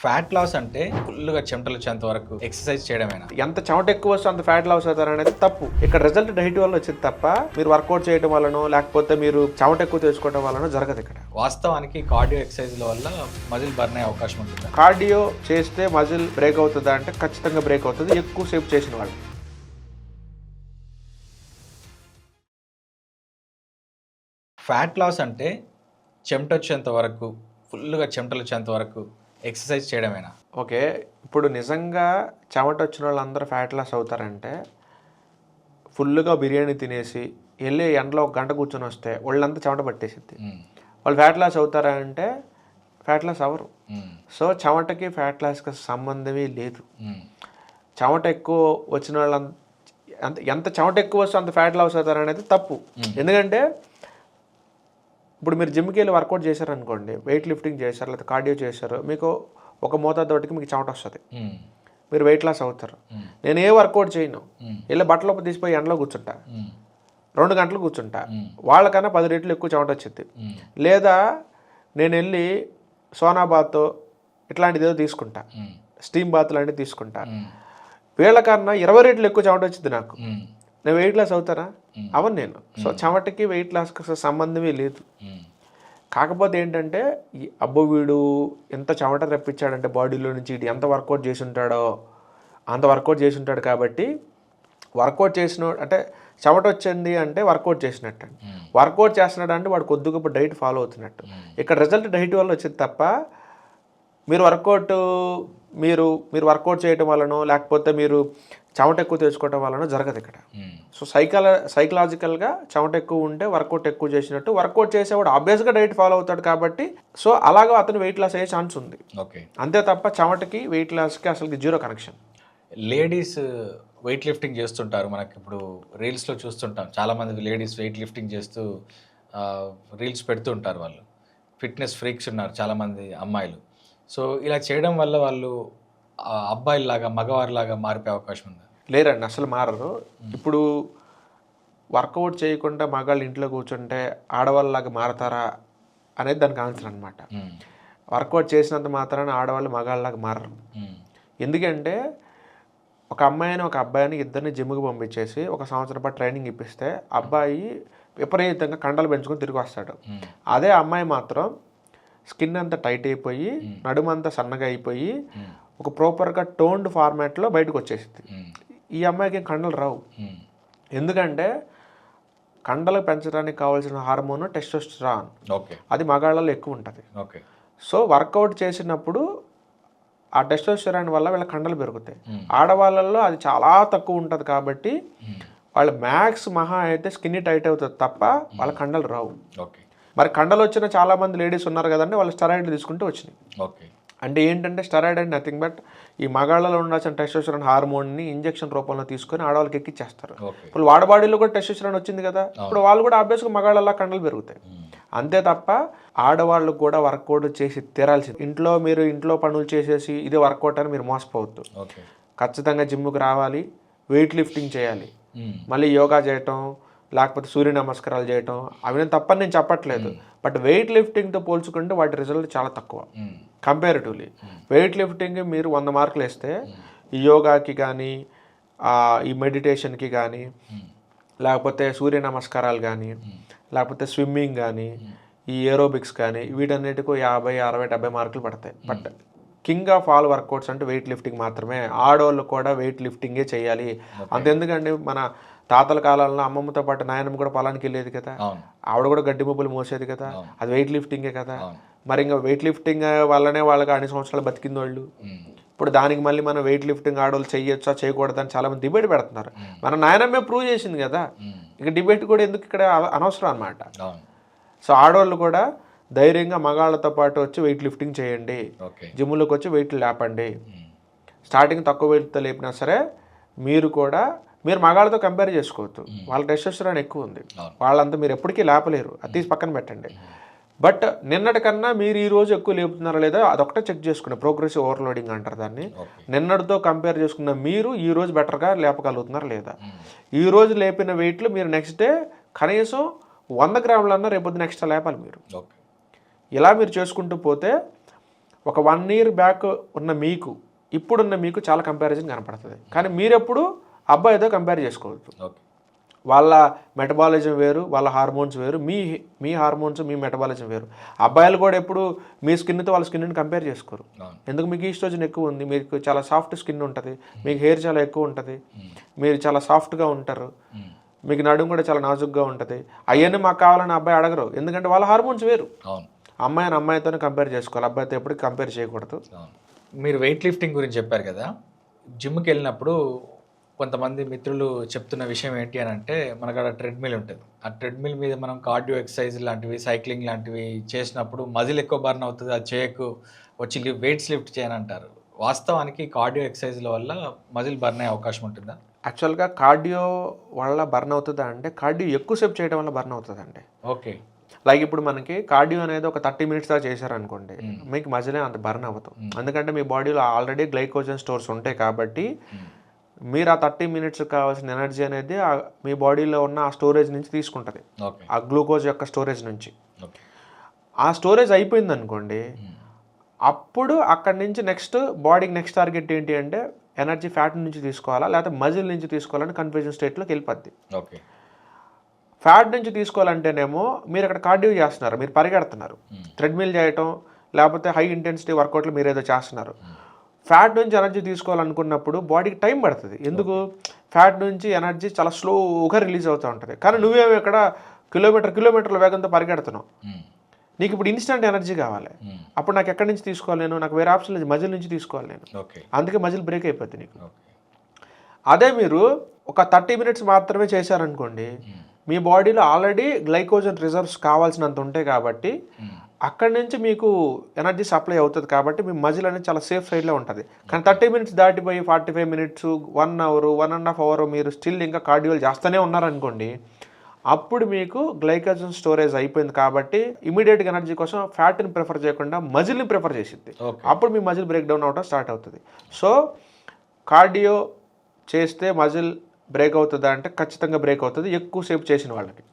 Fat loss అంటే ఫుల్గా చెమటలు వచ్చేంత వరకు ఎక్సర్సైజ్ చేయడమేనా? ఎంత చెమట ఎక్కువ వస్తే అంత ఫ్యాట్ లాస్ అవుతారు అనేది తప్పు. ఇక్కడ రిజల్ట్ డైట్ వల్ల వచ్చింది తప్ప మీరు వర్కౌట్ చేయడం వల్లనో లేకపోతే మీరు చెమట ఎక్కువ తెచ్చుకోవడం వల్లనో జరగదు. ఇక్కడ వాస్తవానికి కార్డియో ఎక్సర్సైజ్ల వల్ల మజిల్ బర్న్ అయ్యే అవకాశం ఉంటుంది. కార్డియో చేస్తే మజిల్ బ్రేక్ అవుతుందా అంటే ఖచ్చితంగా బ్రేక్ అవుతుంది, ఎక్కువసేపు చేసిన వాళ్ళు. ఫ్యాట్ లాస్ అంటే చెమట వచ్చేంత వరకు ఫుల్గా చెమటలు వచ్చేంత వరకు ఎక్సర్సైజ్ చేయడమేనా? ఓకే, ఇప్పుడు నిజంగా చెమట వచ్చిన వాళ్ళందరూ ఫ్యాట్ లాస్ అవుతారంటే ఫుల్గా బిర్యానీ తినేసి వెళ్ళి ఎండలో ఒక గంట కూర్చొని వస్తే వాళ్ళంతా చెమట పట్టేసింది. వాళ్ళు ఫ్యాట్ లాస్ అవుతారా అంటే ఫ్యాట్ లాస్ అవ్వరు. సో చెమటకి ఫ్యాట్ లాస్కి సంబంధమే లేదు. చెమట ఎక్కువ వచ్చిన వాళ్ళంత ఎంత చెమట ఎక్కువ వస్తే అంత ఫ్యాట్ లాస్ అవుతారు అనేది తప్పు. ఎందుకంటే ఇప్పుడు మీరు జిమ్కి వెళ్ళి వర్కౌట్ చేశారనుకోండి, వెయిట్ లిఫ్టింగ్ చేశారు లేదా కార్డియో చేశారు, మీకు ఒక మోతాదుకి మీకు చెమట వస్తుంది, మీరు వెయిట్ లాస్ అవుతారు. నేను ఏ వర్కౌట్ చేయను, వెళ్ళి బట్టలు తీసిపోయి ఎండలో కూర్చుంటా, 2 గంటలు కూర్చుంటా, వాళ్ళకన్నా 10 రెట్లు ఎక్కువ చెమట వచ్చింది. లేదా నేను వెళ్ళి సోనా బాత్ ఇట్లాంటిది ఏదో తీసుకుంటా, స్టీమ్ బాత్ లాంటివి తీసుకుంటా, వీళ్ళకన్నా 20 రెట్లు ఎక్కువ చెమట వచ్చింది నాకు. నేను వెయిట్ లాస్ అవుతానా? అవను నేను. సో చెమటకి వెయిట్ లాస్కి సంబంధమే లేదు. కాకపోతే ఏంటంటే అబ్బో వీడు ఎంత చెమట రప్పించాడంటే బాడీలో నుంచి ఇటు ఎంత వర్కౌట్ చేసి ఉంటాడో అంత వర్కౌట్ చేసి ఉంటాడు. కాబట్టి వర్కౌట్ చేసిన అంటే చెమట వచ్చింది అంటే వర్కౌట్ చేసినట్టు, వర్కౌట్ చేస్తున్నాడు అంటే వాడు కొద్ది గొప్ప డైట్ ఫాలో అవుతున్నట్టు. ఇక్కడ రిజల్ట్ డైట్ వల్ల వచ్చింది తప్ప మీరు వర్కౌట్ చేయటం వలనో లేకపోతే మీరు చెమట ఎక్కువ తెచ్చుకోవటం వలన జరగదు ఇక్కడ. సో సైకలాజికల్గా చెమట ఎక్కువ ఉంటే వర్కౌట్ ఎక్కువ చేసినట్టు, వర్కౌట్ చేసేవాడు ఆబ్వియస్గా డైట్ ఫాలో అవుతాడు కాబట్టి సో అలాగా అతను వెయిట్ లాస్ అయ్యే ఛాన్స్ ఉంది. ఓకే, అంతే తప్ప చెమటకి వెయిట్ లాస్కి అసలు zero connection. Ladies weight lifting చేస్తుంటారు, మనకి ఇప్పుడు రీల్స్లో చూస్తుంటాం. చాలామంది లేడీస్ వెయిట్ లిఫ్టింగ్ చేస్తూ రీల్స్ పెడుతూ ఉంటారు. వాళ్ళు ఫిట్నెస్ ఫ్రీక్స్ ఉన్నారు చాలామంది అమ్మాయిలు. సో ఇలా చేయడం వల్ల వాళ్ళు అబ్బాయిలాగా మగవారిలాగా మారిపోయే అవకాశం ఉంది. లేరండి, అసలు మారరు. ఇప్పుడు వర్కౌట్ చేయకుండా మగాళ్ళు ఇంట్లో కూర్చుంటే ఆడవాళ్ళలాగా మారతారా అనేది దానికి ఆన్సర్ అనమాట. వర్కౌట్ చేసినంత మాత్రాన ఆడవాళ్ళు మగాళ్ళలాగా మారరు. ఎందుకంటే ఒక అమ్మాయిని ఒక అబ్బాయిని ఇద్దరిని జిమ్కి పంపించేసి 1 సంవత్సరం పాటు ట్రైనింగ్ ఇప్పిస్తే అబ్బాయి విపరీతంగా కండలు పెంచుకొని తిరిగి వస్తాడు. అదే అమ్మాయి మాత్రం స్కిన్ అంతా టైట్ అయిపోయి నడుమంతా సన్నగా అయిపోయి ఒక ప్రాపర్గా టోన్డ్ ఫార్మాట్లో బయటకు వచ్చేసింది. ఈ అమ్మాయికి కండలు రావు. ఎందుకంటే కండలు పెంచడానికి కావాల్సిన హార్మోన్ టెస్టోస్టెరాన్, అది మగాళ్ళలో ఎక్కువ ఉంటుంది. సో వర్కౌట్ చేసినప్పుడు ఆ టెస్టోస్టెరాన్ వల్ల వీళ్ళ కండలు పెరుగుతాయి. ఆడవాళ్ళల్లో అది చాలా తక్కువ ఉంటుంది కాబట్టి వాళ్ళ మ్యాక్స్ మహా అయితే స్కిన్ టైట్ అవుతుంది తప్ప వాళ్ళ కండలు రావు. మరి కండలు వచ్చిన చాలామంది లేడీస్ ఉన్నారు కదండి, వాళ్ళు స్టెరాయిడ్లు తీసుకుంటూ వచ్చినాయి. అంటే ఏంటంటే స్టెరాయిడ్ అండ్ నథింగ్ బట్ ఈ మగాళ్ళలో ఉండాల్సిన టెస్టోస్టెరాన్ హార్మోన్ని ఇంజెక్షన్ రూపంలో తీసుకొని ఆడవాళ్ళకి ఎక్కిచ్చేస్తారు. ఇప్పుడు వాడి బాడీలో కూడా టెస్టోస్టెరాన్ వచ్చింది కదా, ఇప్పుడు వాళ్ళు కూడా ఆబ్వియస్గా మగాళ్ళలా కండలు పెరుగుతాయి. అంతే తప్ప ఆడవాళ్ళు కూడా వర్కౌట్ చేసి తీరాల్సింది. మీరు ఇంట్లో పనులు చేసేసి ఇది వర్కౌట్ అని మీరు మోసపోవద్దు. ఖచ్చితంగా జిమ్కి రావాలి, వెయిట్ లిఫ్టింగ్ చేయాలి, మళ్ళీ యోగా చేయటం లేకపోతే సూర్య నమస్కారాలు చేయటం అవి నేను తప్పని నేను చెప్పట్లేదు. బట్ వెయిట్ లిఫ్టింగ్తో పోల్చుకుంటే వాటి రిజల్ట్ చాలా తక్కువ కంపారిటివ్లీ. వెయిట్ లిఫ్టింగ్ మీరు 100 మార్కులు వేస్తే ఈ యోగాకి కానీ ఈ మెడిటేషన్కి కానీ లేకపోతే సూర్య నమస్కారాలు కానీ లేకపోతే స్విమ్మింగ్ కానీ ఈ ఏరోబిక్స్ కానీ వీటన్నిటికీ 50, 60, 70 మార్కులు పడతాయి. But king of all workouts అంటే వెయిట్ లిఫ్టింగ్ మాత్రమే. ఆడవాళ్ళు కూడా వెయిట్ లిఫ్టింగే చేయాలి. అంతెందుకండి, మన తాతల కాలంలో అమ్మమ్మతో పాటు నాయనమ్మ కూడా పొలానికి వెళ్ళేది కదా, ఆవిడ కూడా గడ్డి ముబ్బులు మోసేది కదా, అది వెయిట్ లిఫ్టింగే కదా. మరి ఇంకా వెయిట్ లిఫ్టింగ్ వల్లనే వాళ్ళకి అన్ని సంవత్సరాలు బతికింది వాళ్ళు. ఇప్పుడు దానికి మళ్ళీ మనం వెయిట్ లిఫ్టింగ్ ఆడవాళ్ళు చేయొచ్చా చేయకూడదని చాలామంది డిబేట్ పెడుతున్నారు. మన నాయనమ్మే ప్రూవ్ చేసింది కదా, ఇక డిబేట్ కూడా ఎందుకు ఇక్కడ అనవసరం అన్నమాట. సో ఆడవాళ్ళు కూడా ధైర్యంగా మగాళ్ళతో పాటు వచ్చి వెయిట్ లిఫ్టింగ్ చేయండి, జిమ్లోకి వచ్చి వెయిట్లు లేపండి. స్టార్టింగ్ తక్కువ వెయిట్తో లేపినా సరే మీరు మగాళ్ళతో కంపేర్ చేసుకోవద్దు. వాళ్ళ టెస్టోస్టెరాన్ ఎక్కువ ఉంది, వాళ్ళంతా మీరు ఎప్పటికీ లేపలేరు, అది తీసి పక్కన పెట్టండి. బట్ నిన్నటికన్నా మీరు ఈ రోజు ఎక్కువ లేపుతున్నారా లేదా అదొకటే చెక్ చేసుకునే ప్రోగ్రెసివ్ ఓవర్లోడింగ్ అంటారు దాన్ని. నిన్నటితో కంపేర్ చేసుకున్న మీరు ఈ రోజు బెటర్గా లేపగలుగుతున్నారా లేదా. ఈ రోజు లేపిన వెయిట్లు మీరు నెక్స్ట్ డే కనీసం 100 గ్రాములన్నా రేపొద్దున ఎక్స్ట్రా లేపాలి మీరు. ఇలా మీరు చేసుకుంటూ పోతే ఒక 1 ఇయర్ బ్యాక్ ఉన్న మీకు ఇప్పుడున్న మీకు చాలా కంపారిజన్ కనపడుతుంది. కానీ మీరెప్పుడు అబ్బాయితో కంపేర్ చేసుకోవద్దు. ఓకే. వాళ్ళ మెటబాలిజం వేరు, వాళ్ళ హార్మోన్స్ వేరు, మీ హార్మోన్స్ మీ మెటబాలిజం వేరు. అబ్బాయిలు కూడా ఎప్పుడు మీ స్కిన్తో వాళ్ళ స్కిన్ని కంపేర్ చేసుకోరు. ఎందుకు? మీకు ఈస్ట్రోజన్ ఎక్కువ ఉంది, మీకు చాలా సాఫ్ట్ స్కిన్ ఉంటుంది, మీకు హెయిర్ చాలా ఎక్కువ ఉంటుంది, మీరు చాలా సాఫ్ట్గా ఉంటారు, మీకు నడుము కూడా చాలా నాజుగ్గా ఉంటుంది. అవన్నీ మాకు కావాలని అబ్బాయి అడగరు, ఎందుకంటే వాళ్ళ హార్మోన్స్ వేరు. అమ్మాయిని అమ్మాయితోనే కంపేర్ చేసుకోవాలి, అబ్బాయితో ఎప్పుడు కంపేర్ చేయకూడదు. మీరు వెయిట్ లిఫ్టింగ్ గురించి చెప్పారు కదా, జిమ్కి వెళ్ళినప్పుడు కొంతమంది మిత్రులు చెప్తున్న విషయం ఏంటి అని అంటే, మనకు అక్కడ ట్రెడ్మిల్ ఉంటుంది. ఆ ట్రెడ్మిల్ మీద మనం కార్డియో ఎక్సర్సైజ్ లాంటివి, సైక్లింగ్ లాంటివి చేసినప్పుడు మజిల్ ఎక్కువ బర్న్ అవుతుంది, అది చేయకు, వచ్చి వెయిట్స్ లిఫ్ట్ చేయని అంటారు. వాస్తవానికి కార్డియో ఎక్సర్సైజ్ల వల్ల మజిల్ బర్న్ అయ్యే అవకాశం ఉంటుందా? యాక్చువల్గా కార్డియో వల్ల బర్న్ అవుతుందా అంటే, కార్డియో ఎక్కువసేపు చేయడం వల్ల బర్న్ అవుతుందండి. ఓకే. లైక్ ఇప్పుడు మనకి కార్డియో అనేది ఒక 30 మినిట్స్ దాకా చేశారనుకోండి, మీకు మజిలే అంత బర్న్ అవ్వదు. ఎందుకంటే మీ బాడీలో ఆల్రెడీ గ్లైకోజన్ స్టోర్స్ ఉంటాయి కాబట్టి మీరు ఆ 30 మినిట్స్ కావాల్సిన ఎనర్జీ అనేది మీ బాడీలో ఉన్న ఆ స్టోరేజ్ నుంచి తీసుకుంటుంది, ఆ గ్లూకోజ్ యొక్క స్టోరేజ్ నుంచి. ఆ స్టోరేజ్ అయిపోయింది అనుకోండి, అప్పుడు అక్కడి నుంచి బాడీకి నెక్స్ట్ టార్గెట్ ఏంటి అంటే ఎనర్జీ ఫ్యాట్ నుంచి తీసుకోవాలా లేకపోతే మజిల్ నుంచి తీసుకోవాలని కన్ఫ్యూజన్ స్టేట్లోకి వెళ్ళిపోద్ది. ఫ్యాట్ నుంచి తీసుకోవాలంటేనేమో మీరు అక్కడ కార్డియో చేస్తున్నారు, మీరు పరిగెడుతున్నారు, ట్రెడ్మిల్ చేయటం లేకపోతే హై ఇంటెన్సిటీ వర్కౌట్లు మీరు ఏదో చేస్తున్నారు. ఫ్యాట్ నుంచి ఎనర్జీ తీసుకోవాలనుకున్నప్పుడు బాడీకి టైం పడుతుంది. ఫ్యాట్ నుంచి ఎనర్జీ చాలా స్లోగా రిలీజ్ అవుతూ ఉంటుంది. కానీ నువ్వేమో ఇక్కడ కిలోమీటర్ల వేగంతో పరిగెడుతున్నావు, నీకు ఇప్పుడు ఇన్స్టెంట్ ఎనర్జీ కావాలి. అప్పుడు నాకు ఎక్కడి నుంచి తీసుకోవాలి, నాకు వేరే ఆప్షన్ లేదు, మజిల్ నుంచి తీసుకోవాలి నేను. అందుకే మజిల్ బ్రేక్ అయిపోద్ది నీకు. అదే మీరు ఒక 30 మినిట్స్ మాత్రమే చేశారనుకోండి, మీ బాడీలో ఆల్రెడీ గ్లైకోజన్ రిజర్వ్స్ కావాల్సినంత ఉంటాయి కాబట్టి అక్కడి నుంచి మీకు ఎనర్జీ సప్లై అవుతుంది కాబట్టి మీ మజిల్ అనేది చాలా సేఫ్ సైడ్లో ఉంటుంది. కానీ 30 మినిట్స్ దాటిపోయి 45 మినిట్స్, 1 అవర్, 1.5 అవర్ మీరు స్టిల్ ఇంకా కార్డియోలు చేస్తూనే ఉన్నారనుకోండి, అప్పుడు మీకు గ్లైకోజన్ స్టోరేజ్ అయిపోయింది కాబట్టి ఇమీడియట్గా ఎనర్జీ కోసం ఫ్యాట్ని ప్రిఫర్ చేయకుండా మజిల్ని ప్రిఫర్ చేసిద్ది. అప్పుడు మీ మజిల్ బ్రేక్ డౌన్ అవడం స్టార్ట్ అవుతుంది. సో కార్డియో చేస్తే మజిల్ బ్రేక్ అవుతుందా అంటే ఖచ్చితంగా బ్రేక్ అవుతుంది, ఎక్కువసేపు చేసిన వాళ్ళకి.